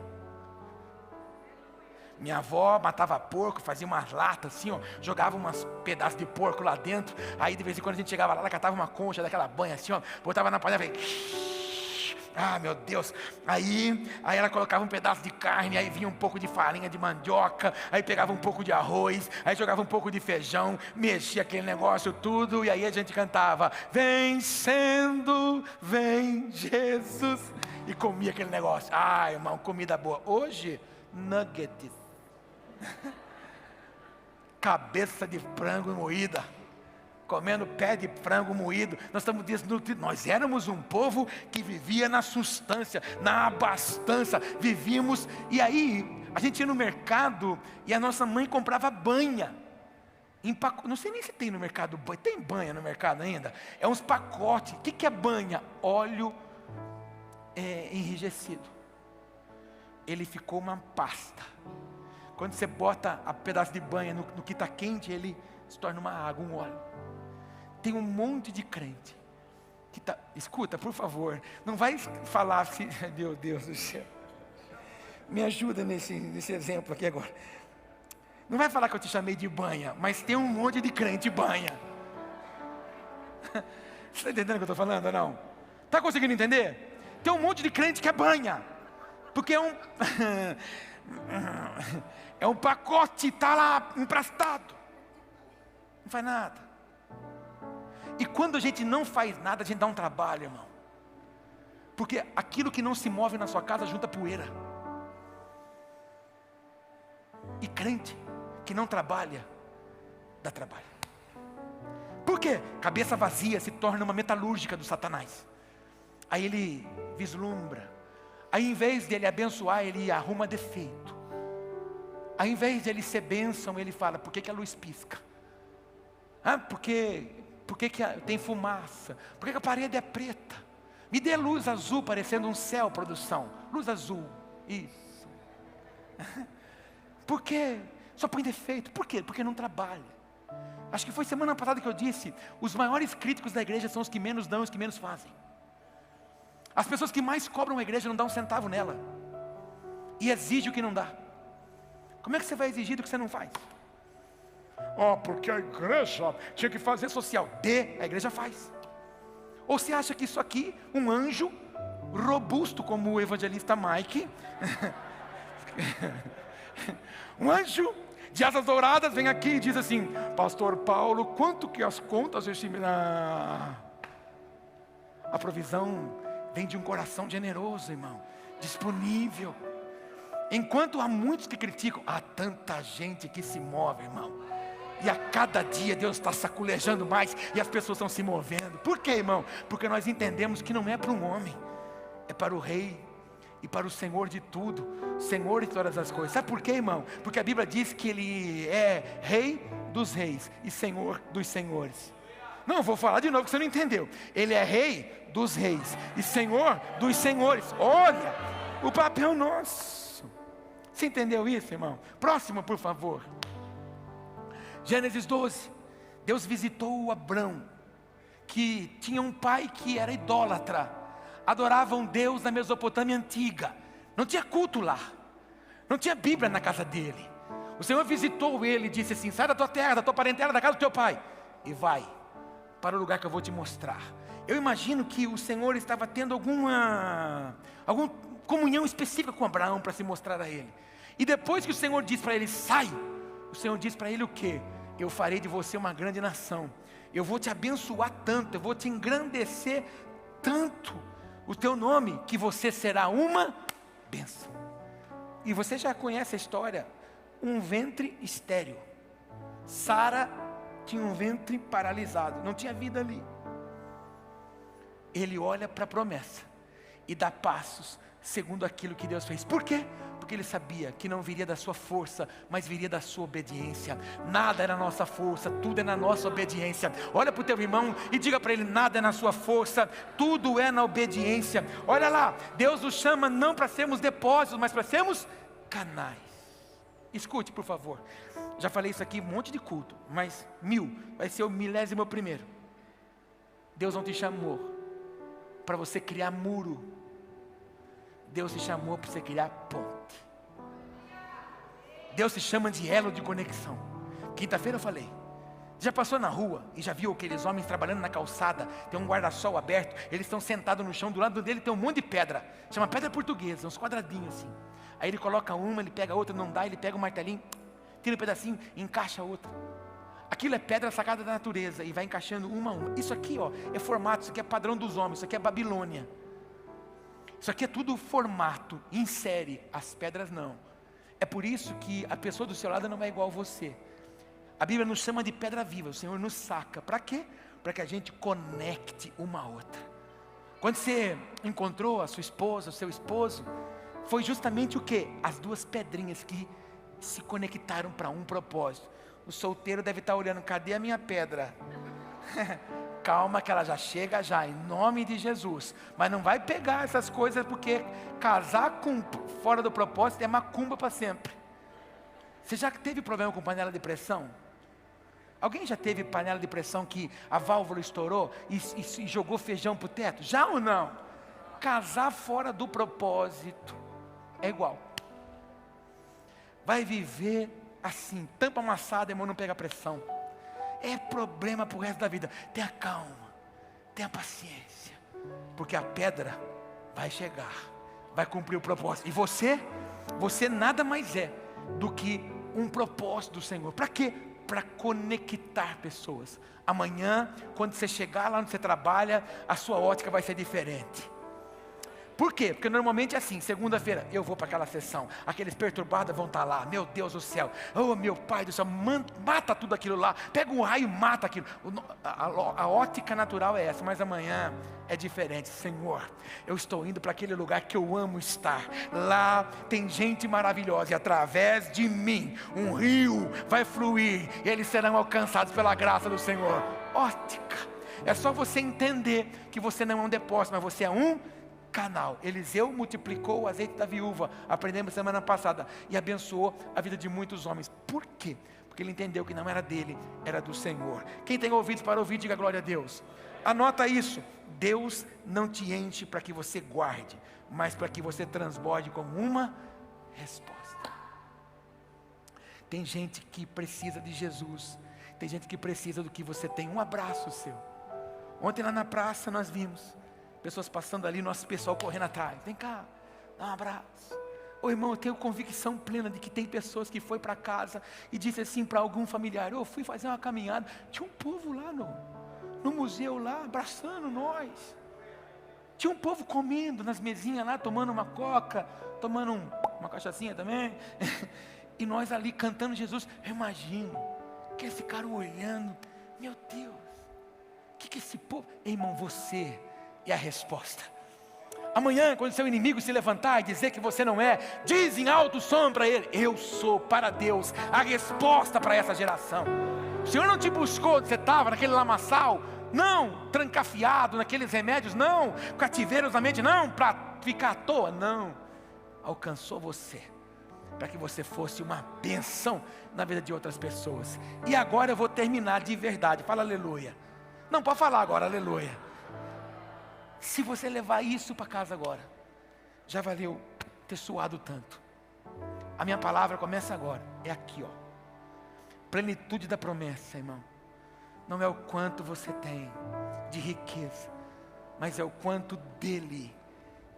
Minha avó matava porco, fazia umas latas assim, ó, jogava uns pedaços de porco lá dentro. Aí de vez em quando a gente chegava lá, ela catava uma concha daquela banha assim, ó, botava na panela e meu Deus, aí ela colocava um pedaço de carne, aí vinha um pouco de farinha de mandioca, aí pegava um pouco de arroz, aí jogava um pouco de feijão, mexia aquele negócio tudo, e aí a gente cantava: vencendo, vem Jesus, e comia aquele negócio. Irmão, comida boa. Hoje, nuggets, cabeça de frango moída, comendo pé de frango moído. Nós estamos desnutridos. Nós éramos um povo que vivia na substância, na abastança, vivíamos. E aí a gente ia no mercado e a nossa mãe comprava banha não sei nem se tem no mercado banha. Tem banha no mercado ainda? É uns pacotes. O que é banha? Óleo enrijecido. Ele ficou uma pasta. Quando você bota a pedaço de banha no que está quente, ele se torna uma água, um óleo. Tem um monte de crente que tá, escuta, por favor, não vai falar assim, meu Deus do céu, me ajuda nesse exemplo aqui agora. Não vai falar que eu te chamei de banha, mas tem um monte de crente banha. Você está entendendo o que eu estou falando ou não? Está conseguindo entender? Tem um monte de crente que é banha. Porque é um pacote, está lá emprestado, não faz nada. E quando a gente não faz nada, a gente dá um trabalho, irmão. Porque aquilo que não se move na sua casa junta poeira. E crente que não trabalha, dá trabalho. Por quê? Cabeça vazia se torna uma metalúrgica do Satanás. Aí ele vislumbra. Aí em vez de ele abençoar, ele arruma defeito. Aí em vez de ele ser bênção, ele fala: por que a luz pisca? Por que tem fumaça? Por que a parede é preta? Me dê luz azul parecendo um céu, produção. Luz azul, isso. Por quê? Só põe defeito. Por quê? Porque não trabalha. Acho que foi semana passada que eu disse: os maiores críticos da igreja são os que menos dão e os que menos fazem. As pessoas que mais cobram a igreja não dão um centavo nela. E exige o que não dá. Como é que você vai exigir do que você não faz? Porque a igreja tinha que fazer social. A igreja faz. Ou você acha que isso aqui, um anjo robusto como o evangelista Mike, um anjo de asas douradas vem aqui e diz assim: pastor Paulo, quanto que as contas a provisão vem de um coração generoso, irmão, disponível. Enquanto há muitos que criticam, há tanta gente que se move, irmão. E a cada dia Deus está saculejando mais e as pessoas estão se movendo. Por quê, irmão? Porque nós entendemos que não é para um homem, é para o rei e para o Senhor de tudo, Senhor de todas as coisas. Sabe por quê, irmão? Porque a Bíblia diz que Ele é Rei dos reis e Senhor dos senhores. Não, vou falar de novo que você não entendeu. Ele é Rei dos reis e Senhor dos senhores. Olha, o papel nosso. Você entendeu isso, irmão? Próximo, por favor. Gênesis 12. Deus visitou o Abrão, que tinha um pai que era idólatra. Adorava um Deus na Mesopotâmia antiga. Não tinha culto lá. Não tinha Bíblia na casa dele. O Senhor visitou ele e disse assim: sai da tua terra, da tua parentela, da casa do teu pai, e vai para o lugar que eu vou te mostrar. Eu imagino que o Senhor estava tendo alguma comunhão específica com Abraão para se mostrar a ele. E depois que o Senhor diz para ele: sai, o Senhor diz para ele o quê? Eu farei de você uma grande nação. Eu vou te abençoar tanto, eu vou te engrandecer tanto o teu nome, que você será uma bênção. E você já conhece a história. Um ventre estéril. Sara tinha um ventre paralisado, não tinha vida ali. Ele olha para a promessa e dá passos segundo aquilo que Deus fez. Por quê? Porque ele sabia que não viria da sua força, mas viria da sua obediência. Nada é na nossa força, tudo é na nossa obediência. Olha para o teu irmão e diga para ele: nada é na sua força, tudo é na obediência. Olha lá, Deus nos chama não para sermos depósitos, mas para sermos canais. Escute, por favor. Já falei isso aqui, um monte de culto, mas 1000 vai ser o 1001º. Deus não te chamou para você criar muro. Deus te chamou para você criar ponte. Deus se chama de elo de conexão. Quinta-feira eu falei: já passou na rua e já viu aqueles homens trabalhando na calçada? Tem um guarda-sol aberto, eles estão sentados no chão, do lado dele tem um monte de pedra, chama pedra portuguesa, uns quadradinhos assim. Aí ele coloca uma, ele pega a outra, não dá, ele pega um martelinho, tira um pedacinho e encaixa a outra. Aquilo é pedra sacada da natureza e vai encaixando uma a uma. Isso aqui, ó, é formato, isso aqui é padrão dos homens, isso aqui é Babilônia. Isso aqui é tudo formato, em série, as pedras não. É por isso que a pessoa do seu lado não é igual a você. A Bíblia nos chama de pedra viva, o Senhor nos saca. Para quê? Para que a gente conecte uma a outra. Quando você encontrou a sua esposa, o seu esposo, foi justamente o quê? As duas pedrinhas que se conectaram para um propósito. O solteiro deve estar olhando: cadê a minha pedra? Calma que ela já chega já, em nome de Jesus. Mas não vai pegar essas coisas, porque casar fora do propósito é macumba para sempre. Você já teve problema com panela de pressão? Alguém já teve panela de pressão que a válvula estourou e jogou feijão para o teto? Já ou não? Casar fora do propósito é igual. Vai viver assim, tampa amassada, irmão, não pega pressão. É problema para o resto da vida. Tenha calma, tenha paciência, porque a pedra vai chegar, vai cumprir o propósito. E você nada mais é do que um propósito do Senhor. Para quê? Para conectar pessoas. Amanhã, quando você chegar lá onde você trabalha, a sua ótica vai ser diferente. Por quê? Porque normalmente é assim, segunda-feira eu vou para aquela sessão, aqueles perturbados vão estar lá, meu Deus do céu, oh meu Pai do céu, mata tudo aquilo lá, pega um raio e mata aquilo. A ótica natural é essa, mas amanhã é diferente. Senhor, eu estou indo para aquele lugar que eu amo estar, lá tem gente maravilhosa e através de mim, um rio vai fluir e eles serão alcançados pela graça do Senhor. Ótica, é só você entender que você não é um depósito, mas você é um canal. Eliseu multiplicou o azeite da viúva, aprendemos semana passada, e abençoou a vida de muitos homens. Por quê? Porque ele entendeu que não era dele, era do Senhor. Quem tem ouvidos para ouvir, diga glória a Deus. Anota isso: Deus não te enche para que você guarde, mas para que você transborde como uma resposta. Tem gente que precisa de Jesus, tem gente que precisa do que você tem. Um abraço seu. Ontem lá na praça nós vimos pessoas passando ali, nosso pessoal correndo atrás. Vem cá, dá um abraço. Ô irmão, eu tenho convicção plena de que tem pessoas que foi para casa e disse assim para algum familiar: eu fui fazer uma caminhada, tinha um povo lá no museu lá, abraçando nós. Tinha um povo comendo nas mesinhas lá, tomando uma coca, tomando uma cachaçinha também. E nós ali cantando Jesus. Eu imagino que eles ficaram olhando. Meu Deus, o que esse povo... Irmão, você é a resposta. Amanhã, quando seu inimigo se levantar e dizer que você não é, diz em alto som para ele: eu sou para Deus a resposta para essa geração. O Senhor não te buscou onde você estava, naquele lamaçal, não, trancafiado naqueles remédios, não, cativeiros na mente, não, para ficar à toa, não. Alcançou você para que você fosse uma bênção na vida de outras pessoas. E agora eu vou terminar de verdade. Fala aleluia. Não, pode falar agora, aleluia. Se você levar isso para casa agora, já valeu ter suado tanto. A minha palavra começa agora, é aqui, ó. Plenitude da promessa, irmão. Não é o quanto você tem de riqueza, mas é o quanto dele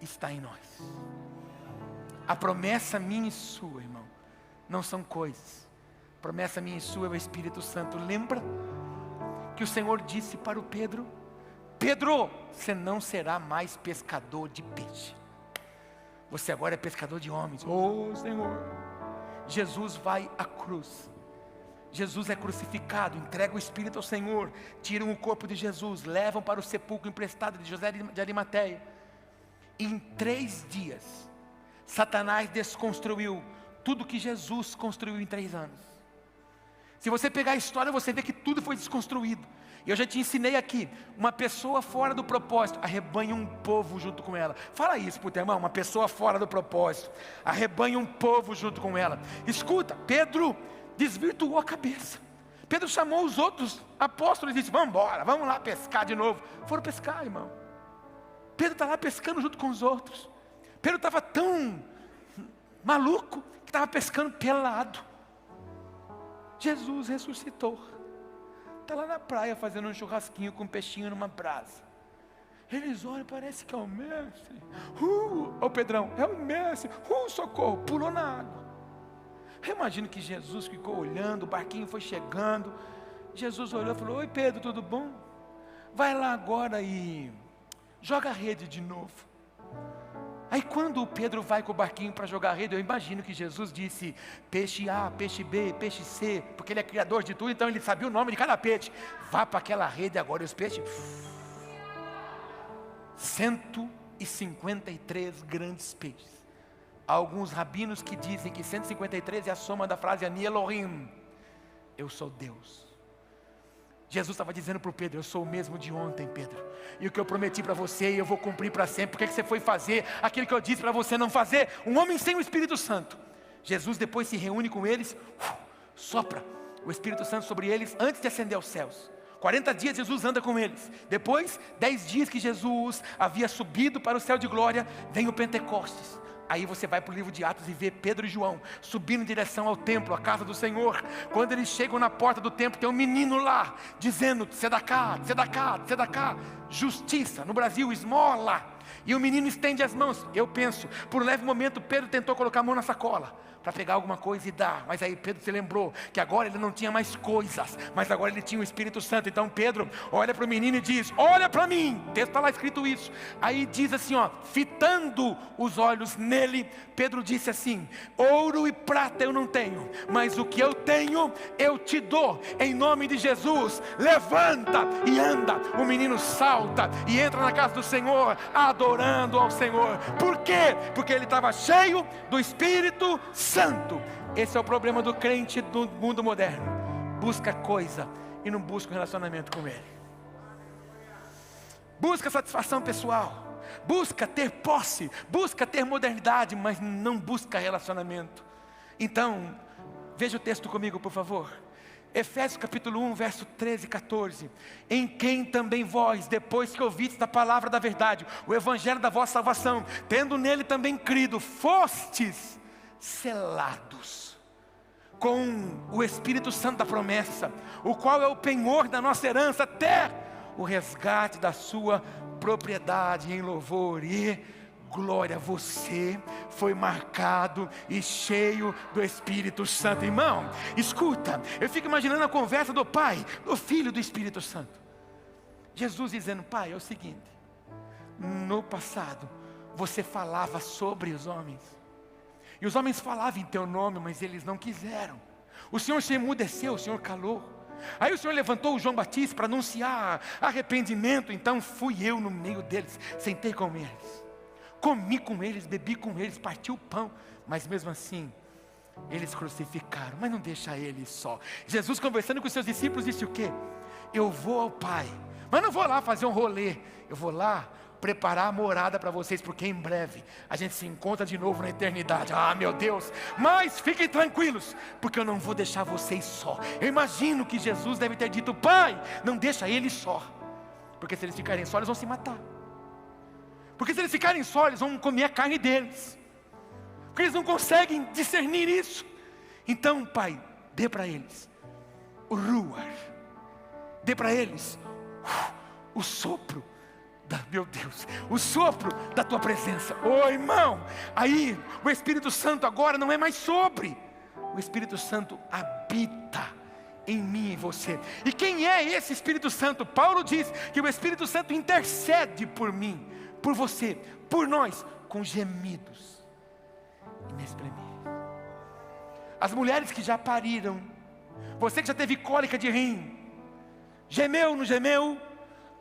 está em nós. A promessa minha e sua, irmão, não são coisas. A promessa minha e sua é o Espírito Santo. Lembra que o Senhor disse para o Pedro: Pedro, você não será mais pescador de peixe, você agora é pescador de homens. Oh Senhor, Jesus vai à cruz, Jesus é crucificado, entrega o Espírito ao Senhor, tiram o corpo de Jesus, levam para o sepulcro emprestado de José de Arimateia. Em 3 dias, Satanás desconstruiu tudo que Jesus construiu em 3 anos. Se você pegar a história, você vê que tudo foi desconstruído. E eu já te ensinei aqui, uma pessoa fora do propósito arrebanha um povo junto com ela. Fala isso para o teu irmão: uma pessoa fora do propósito arrebanha um povo junto com ela. Escuta, Pedro desvirtuou a cabeça. Pedro chamou os outros apóstolos e disse: vamos embora, vamos lá pescar de novo. Foram pescar, irmão. Pedro está lá pescando junto com os outros. Pedro estava tão maluco que estava pescando pelado. Jesus ressuscitou. Está lá na praia fazendo um churrasquinho com um peixinho numa brasa. Eles olham, parece que é o mestre. Ô Pedrão, é o mestre. Socorro, pulou na água. Eu imagino que Jesus ficou olhando, o barquinho foi chegando. Jesus olhou e falou: oi Pedro, tudo bom? Vai lá agora e joga a rede de novo. Aí quando o Pedro vai com o barquinho para jogar a rede, eu imagino que Jesus disse: peixe A, peixe B, peixe C, porque ele é criador de tudo, então ele sabia o nome de cada peixe. Vá para aquela rede agora, e os peixes... 153 grandes peixes. Há alguns rabinos que dizem que 153 é a soma da frase Ani Elohim, eu sou Deus. Jesus estava dizendo para o Pedro: eu sou o mesmo de ontem, Pedro, e o que eu prometi para você eu vou cumprir para sempre. Por que você foi fazer aquilo que eu disse para você não fazer? Um homem sem o Espírito Santo. Jesus depois se reúne com eles, sopra o Espírito Santo sobre eles antes de ascender aos céus. 40 dias Jesus anda com eles. Depois, 10 dias que Jesus havia subido para o céu de glória, vem o Pentecostes. Aí você vai para o livro de Atos e vê Pedro e João subindo em direção ao templo, à casa do Senhor. Quando eles chegam na porta do templo, tem um menino lá, dizendo: tzedakah, tzedakah, tzedakah, justiça, no Brasil, esmola. E o menino estende as mãos. Eu penso, por um leve momento Pedro tentou colocar a mão na sacola para pegar alguma coisa e dar, mas aí Pedro se lembrou que agora ele não tinha mais coisas, mas agora ele tinha o Espírito Santo. Então Pedro olha para o menino e diz: olha para mim. O texto está lá escrito isso. Aí diz assim, fitando os olhos nele, Pedro disse assim: ouro e prata eu não tenho, mas o que eu tenho eu te dou, em nome de Jesus, levanta e anda. O menino salta e entra na casa do Senhor, adorando ao Senhor. Por quê? Porque ele estava cheio do Espírito Santo. Esse é o problema do crente do mundo moderno: busca coisa e não busca um relacionamento com Ele. Busca satisfação pessoal, busca ter posse, busca ter modernidade, mas não busca relacionamento. Então, veja o texto comigo, por favor. Efésios capítulo 1, verso 13 e 14. Em quem também vós, depois que ouvistes a palavra da verdade, o evangelho da vossa salvação, tendo nele também crido, fostes selados com o Espírito Santo da promessa, o qual é o penhor da nossa herança até o resgate da sua propriedade, em louvor e glória. Você foi marcado e cheio do Espírito Santo. Irmão, escuta, eu fico imaginando a conversa do Pai, do Filho e do Espírito Santo. Jesus dizendo: Pai, é o seguinte, no passado você falava sobre os homens, e os homens falavam em teu nome, mas eles não quiseram. O Senhor se emudeceu, o Senhor calou. Aí o Senhor levantou o João Batista para anunciar arrependimento. Então fui eu no meio deles, sentei com eles, comi com eles, bebi com eles, parti o pão. Mas mesmo assim, eles crucificaram. Mas não deixa eles só. Jesus, conversando com os seus discípulos, disse o quê? Eu vou ao Pai, mas não vou lá fazer um rolê. Eu vou lá preparar a morada para vocês, porque em breve a gente se encontra de novo na eternidade. Ah, meu Deus, mas fiquem tranquilos, porque eu não vou deixar vocês só. Eu imagino que Jesus deve ter dito: Pai, não deixa eles só, porque se eles ficarem só, eles vão se matar. Porque se eles ficarem só, eles vão comer a carne deles, porque eles não conseguem discernir isso. Então, Pai, dê para eles o ruar, dê para eles o sopro, meu Deus, o sopro da tua presença. Oh, irmão, aí o Espírito Santo agora não é mais sobre, o Espírito Santo habita em mim e em você. E quem é esse Espírito Santo? Paulo diz que o Espírito Santo intercede por mim, por você, por nós, com gemidos inexprimíveis. As mulheres que já pariram, você que já teve cólica de rim, gemeu, não gemeu,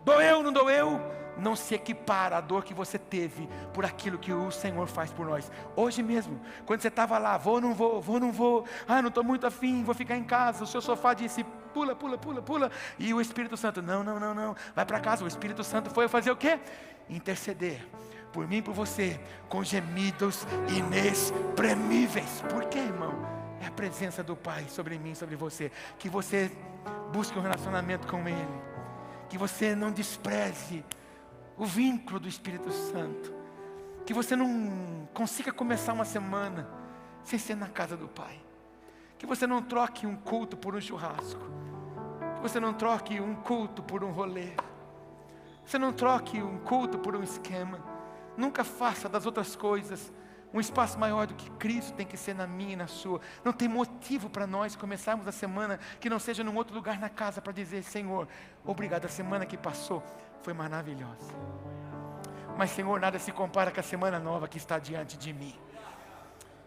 doeu, não doeu, não se equipara a dor que você teve por aquilo que o Senhor faz por nós. Hoje mesmo, quando você estava lá, vou, não vou, não estou muito afim, vou ficar em casa, o seu sofá disse: pula, e o Espírito Santo: não, vai para casa. O Espírito Santo foi fazer o quê? Interceder por mim e por você, com gemidos inexprimíveis. Por quê, irmão? É a presença do Pai sobre mim, sobre você. Que você busque um relacionamento com Ele, que você não despreze o vínculo do Espírito Santo, que você não consiga começar uma semana sem ser na casa do Pai, que você não troque um culto por um churrasco, que você não troque um culto por um rolê, que você não troque um culto por um esquema. Nunca faça das outras coisas um espaço maior do que Cristo tem que ser na minha e na sua. Não tem motivo para nós começarmos a semana que não seja num outro lugar na casa para dizer: Senhor, obrigado, a semana que passou foi maravilhosa, mas Senhor, nada se compara com a semana nova que está diante de mim.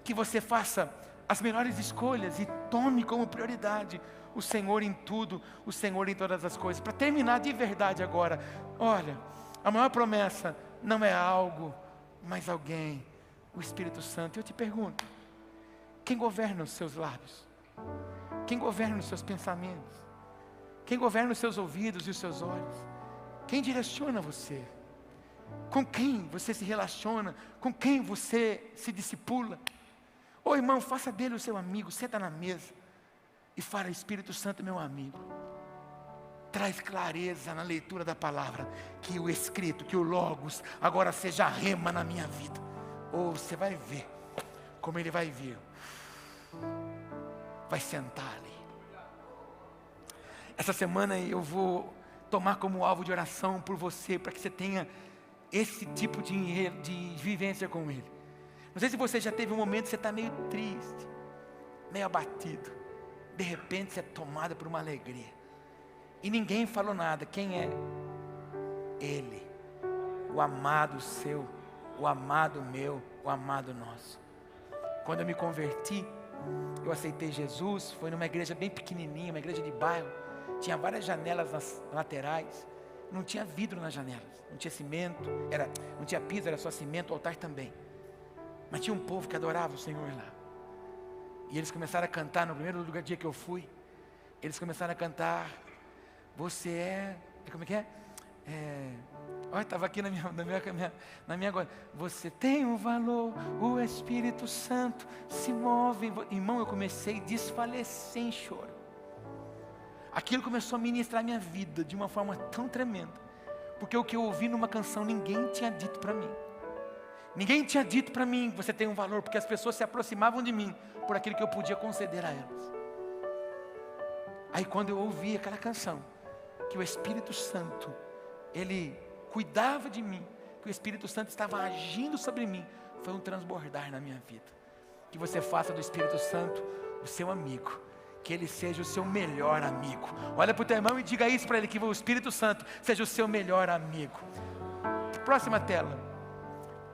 Que você faça as melhores escolhas e tome como prioridade o Senhor em tudo, o Senhor em todas as coisas. Para terminar de verdade agora, olha, a maior promessa não é algo, mas alguém, o Espírito Santo. Eu te pergunto: quem governa os seus lábios? Quem governa os seus pensamentos? Quem governa os seus ouvidos e os seus olhos? Quem direciona você? Com quem você se relaciona? Com quem você se discipula? Ô irmão, faça dele o seu amigo. Senta na mesa e fala: Espírito Santo, meu amigo, traz clareza na leitura da palavra, que o escrito, que o logos agora seja rema na minha vida. Ou você vai ver como ele vai vir, vai sentar ali. Essa semana eu vou tomar como alvo de oração por você, para que você tenha esse tipo de vivência com Ele. Não sei se você já teve um momento que você está meio triste, meio abatido. De repente você é tomado por uma alegria. E ninguém falou nada. Quem é? Ele. O amado seu, o amado meu, o amado nosso. Quando eu me converti, eu aceitei Jesus. Foi numa igreja bem pequenininha, uma igreja de bairro. Tinha várias janelas nas laterais. Não tinha vidro nas janelas. Não tinha cimento, não tinha piso, era só cimento, o altar também. Mas tinha um povo que adorava o Senhor lá. E eles começaram a cantar, no primeiro dia que eu fui, eles começaram a cantar, você é, como é que é? Olha, estava aqui na minha agora. Você tem um valor, o Espírito Santo se move. Irmão, eu comecei a desfalecer em choro. Aquilo começou a ministrar a minha vida de uma forma tão tremenda. Porque o que eu ouvi numa canção, ninguém tinha dito para mim. Ninguém tinha dito para mim que você tem um valor, porque as pessoas se aproximavam de mim por aquilo que eu podia conceder a elas. Aí quando eu ouvi aquela canção, que o Espírito Santo, Ele cuidava de mim, que o Espírito Santo estava agindo sobre mim, foi um transbordar na minha vida. Que você faça do Espírito Santo o seu amigo, que Ele seja o seu melhor amigo. Olha para o teu irmão e diga isso para ele, que o Espírito Santo seja o seu melhor amigo. Próxima tela.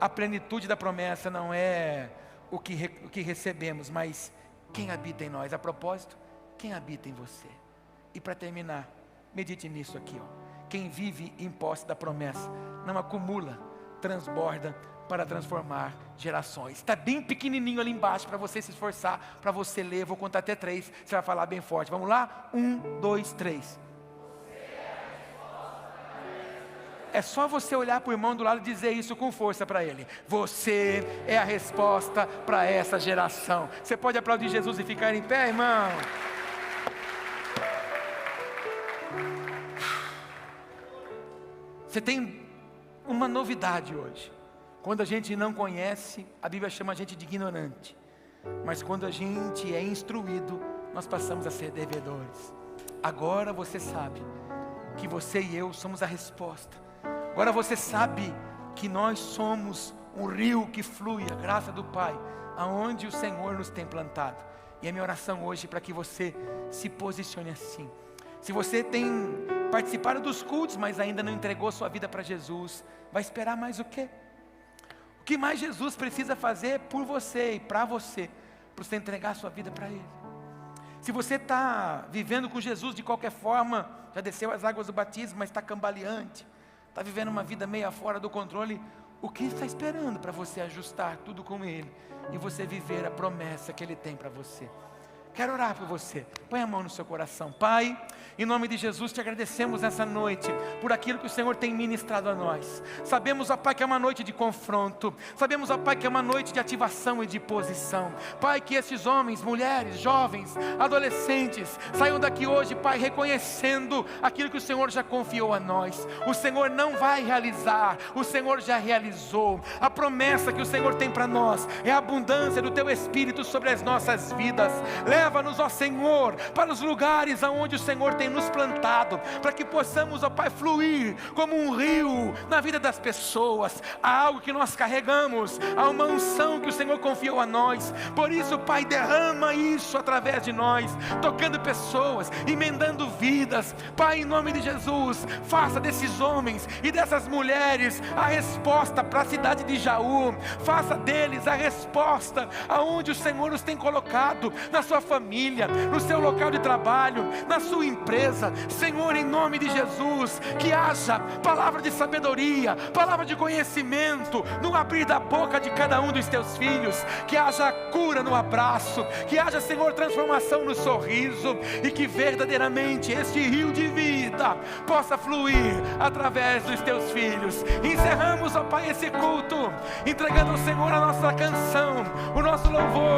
A plenitude da promessa não é o que recebemos, mas quem habita em nós. A propósito, quem habita em você. E para terminar, medite nisso aqui, ó. Quem vive em posse da promessa não acumula, transborda para transformar gerações. Está bem pequenininho ali embaixo para você se esforçar, para você ler. Vou contar até 3, você vai falar bem forte. Vamos lá? 1, 2, 3. É só você olhar para o irmão do lado e dizer isso com força para ele. Você é a resposta para essa geração. Você pode aplaudir Jesus e ficar em pé, irmão? Você tem uma novidade hoje. Quando a gente não conhece, a Bíblia chama a gente de ignorante. Mas quando a gente é instruído, nós passamos a ser devedores. Agora você sabe que você e eu somos a resposta. Agora você sabe que nós somos um rio que flui, a graça do Pai, aonde o Senhor nos tem plantado. E a minha oração hoje é para que você se posicione assim. Se você tem participado dos cultos, mas ainda não entregou sua vida para Jesus, vai esperar mais o quê? O que mais Jesus precisa fazer por você e para você entregar sua vida para Ele? Se você está vivendo com Jesus de qualquer forma, já desceu as águas do batismo, mas está cambaleante, está vivendo uma vida meia fora do controle, o que está esperando para você ajustar tudo com Ele e você viver a promessa que Ele tem para você? Quero orar por você. Põe a mão no seu coração. Pai, em nome de Jesus, te agradecemos nessa noite por aquilo que o Senhor tem ministrado a nós. Sabemos, ó Pai, que é uma noite de confronto. Sabemos, ó Pai, que é uma noite de ativação e de posição. Pai, que esses homens, mulheres, jovens, adolescentes saiam daqui hoje, Pai, reconhecendo aquilo que o Senhor já confiou a nós. O Senhor não vai realizar, o Senhor já realizou. A promessa que o Senhor tem para nós é a abundância do Teu Espírito sobre as nossas vidas. Leva-nos, ó Senhor, para os lugares aonde o Senhor tem nos plantado, para que possamos, ó Pai, fluir como um rio na vida das pessoas. Há algo que nós carregamos, há uma unção que o Senhor confiou a nós. Por isso, Pai, derrama isso através de nós, tocando pessoas, emendando vidas. Pai, em nome de Jesus, faça desses homens e dessas mulheres a resposta para a cidade de Jaú. Faça deles a resposta aonde o Senhor os tem colocado, na sua família, no seu local de trabalho, na sua empresa. Senhor, em nome de Jesus, que haja palavra de sabedoria, palavra de conhecimento no abrir da boca de cada um dos teus filhos, que haja cura no abraço, que haja, Senhor, transformação no sorriso, e que verdadeiramente este rio de vida possa fluir através dos teus filhos. Encerramos, ó Pai, esse culto, entregando ao Senhor a nossa canção, o nosso louvor.